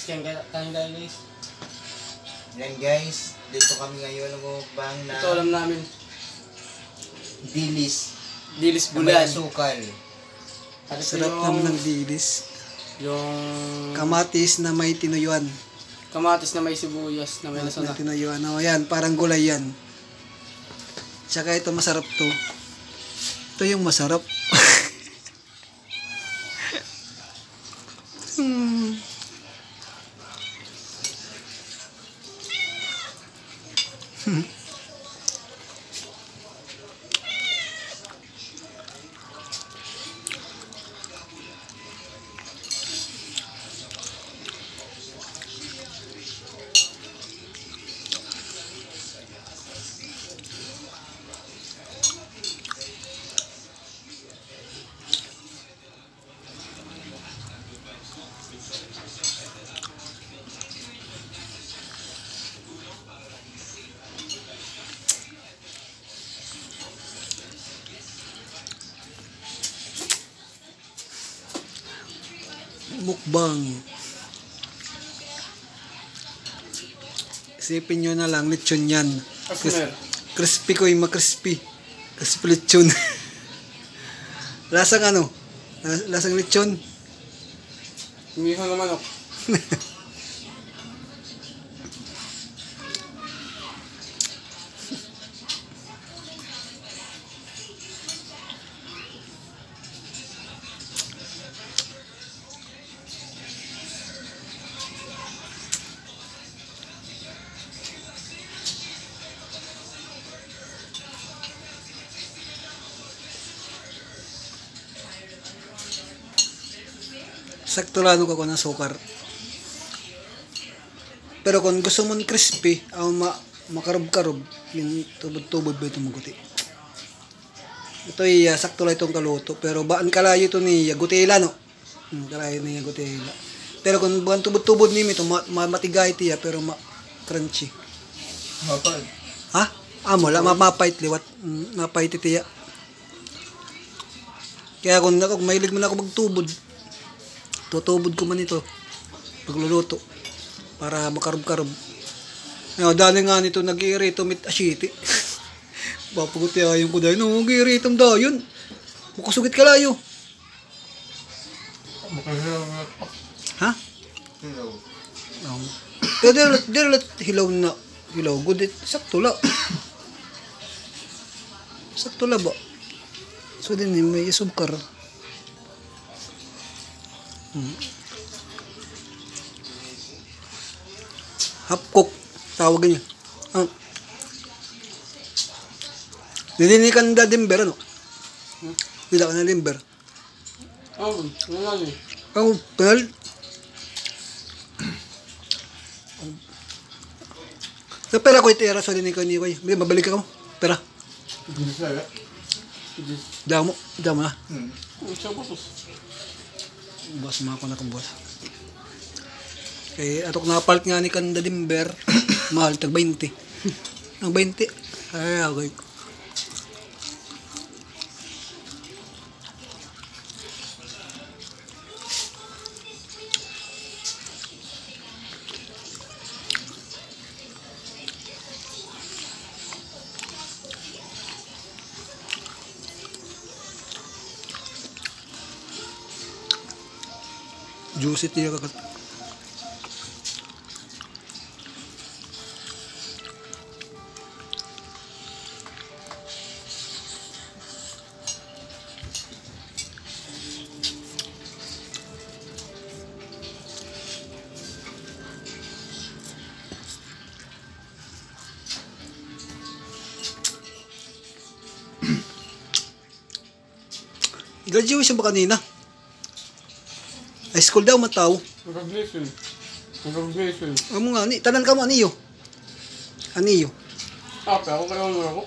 Scan tayo guys. Yan guys, dito kami ngayon mukbang na Ito alam namin. dilis. Dilis Na may bulan. asukal. At ito Sarap yung, naman ng dilis. yung Kamatis na may tinuyuan. kamatis na may sibuyas na may Na lasuna. tinuyuan. O yan, parang gulay yan. Tsaka ito masarap to. Ito yung masarap. Hmm. Mukbang. Isipin nyo na lang, lechon yan. Asmer. Crispy ko yung makrispy. Crispy lechon. Lasang ano? Lasang lechon. Umiho na manok. Sakto lang ako ng sukar. Pero kung gusto mo crispy, makarob-karob, yung tubod-tubod ba itong maguti. Ito sakto lang itong kaluto. Pero baan kalayo ito ni gutela, no? Kalayo ni gutela. Pero kung buwan tubod-tubod ni ito, matigay ito pero crunchy. Mapag. Ha? Wala, mapait liwat. Mapait ito ya. Kaya kung mahilig mo na ako magtubod, tutubod ko man ito pagluluto para makarob-karob. Dali nga nito nag-iirito mit asiti. Papaguti ayon ko dahil nag-iiritom dayon. Mukasugit ka layo. Ha? Hello. Pero dilat hilaw na. Hilaw gudit. Sakto la. Sakto la ba? So din may isubkar. Half cook tawag niya. Nilini ka ng dadimber, ano? Bila ka ng limber. Wala niya. Penal. Sa pera ko itira sa din ko ni Koy. Mabalik ako. Pera. Damo na. Siya putos. Buwas mga ko na kang buwas. Kaya atok napalt nga ni Kanda Dimber. Mahal, tag 20. Ang 20. Ay, okay. Juicy tiya kakat. Graduation ba kanina? High school daw mataw. Graduation. Amo nga ni tanan ka mo aniyo. Aniyo. Pero kayo ano ako?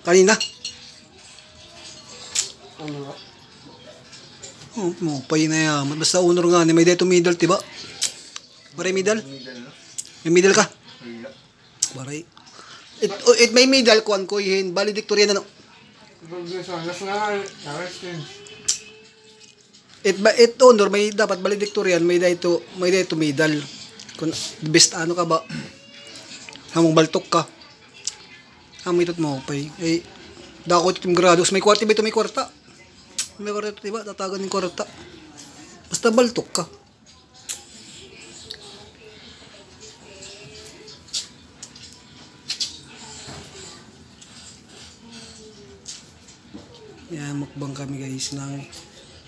Kanina. Ano ako? Mo pay na yaman. Basta honor nga ni may dito middle tiba. Baray middle. May middle ka. Baray. It may middle kuan ko hin valedictorian ano. Graduation. National. it honor may dapat valedictorian may dayto medal. Kung the best ano ka ba? Hamong baltok ka. Amo itot mo pay. Eh dako ito grados may kwarta ba ito may kwarta. May kwarta ito diba tatagan ng kwarta. Basta baltok ka. Yan, mukbang kami guys ng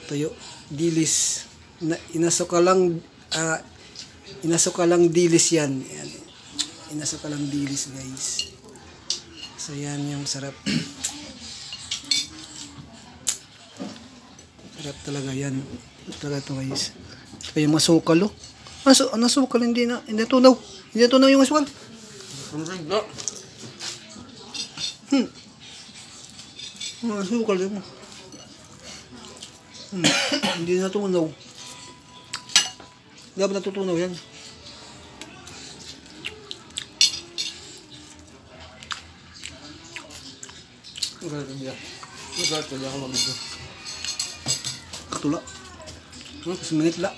tuyo dilis na inasukalang dilis yan. Yan. Inasukalang dilis guys. So yan yung sarap. Sarap talaga yan. Talaga ito guys. Kaya masukal oh. Nasukal hindi tunaw. Hindi tunaw yung asukal. Ang ganda. Masukal din mo. Hindi natunaw. Dapat natutunaw yan. Ang ganda niya. Ang ganda niya ako mabigyan. Katula. Kasi minit la.